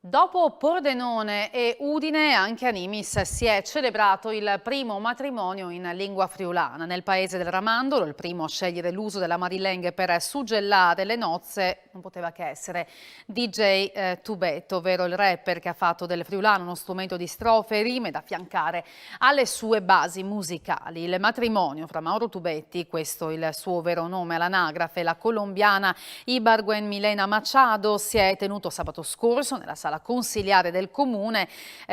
Dopo Pordenone e Udine, anche a Nimis si è celebrato il primo matrimonio in lingua friulana. Nel paese del Ramandolo, il primo a scegliere l'uso della Marilenghe per suggellare le nozze non poteva che essere DJ Tubetto, ovvero il rapper che ha fatto del friulano uno strumento di strofe e rime da affiancare alle sue basi musicali. Il matrimonio fra Mauro Tubetti, questo il suo vero nome all'anagrafe, e la colombiana Ibargüen Milena Machado, si è tenuto sabato scorso nella sala consiliare del comune,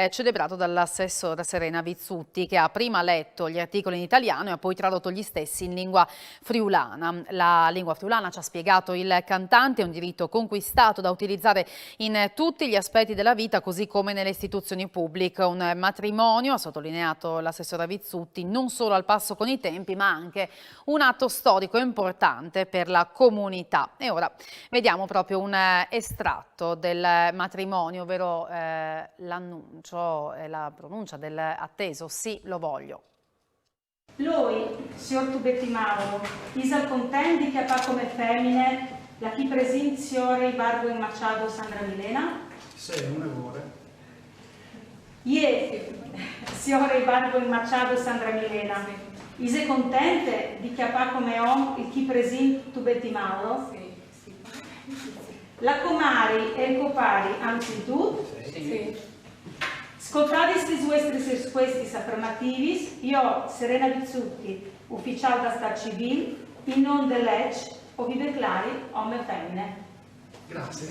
celebrato dall'assessore Serena Vizzutti, che ha prima letto gli articoli in italiano e ha poi tradotto gli stessi in lingua friulana. La lingua friulana, ci ha spiegato il cantante, è un diritto conquistato da utilizzare in tutti gli aspetti della vita, così come nelle istituzioni pubbliche. Un matrimonio, ha sottolineato l'assessore Vizzutti, non solo al passo con i tempi, ma anche un atto storico importante per la comunità. E ora vediamo proprio un estratto del matrimonio, ovvero l'annuncio e la pronuncia dell'atteso "sì, lo voglio". Lui, signor Tubetti Mauro, Isa contendi che fa come femmine la chi present signore Ibargüen Machado Sandra Milena? Sì, un errore. Signore Ibargüen Machado Sandra Milena, Ise contente di che fa come il chi present Tubetti Mauro? Sì. La comari e il copari anzitutto? Sì. Scotadis questi affermativis, io, Serena Vizzutti, ufficiale da Star Civil, in non de legge, o vi declari, omne femmine. Grazie.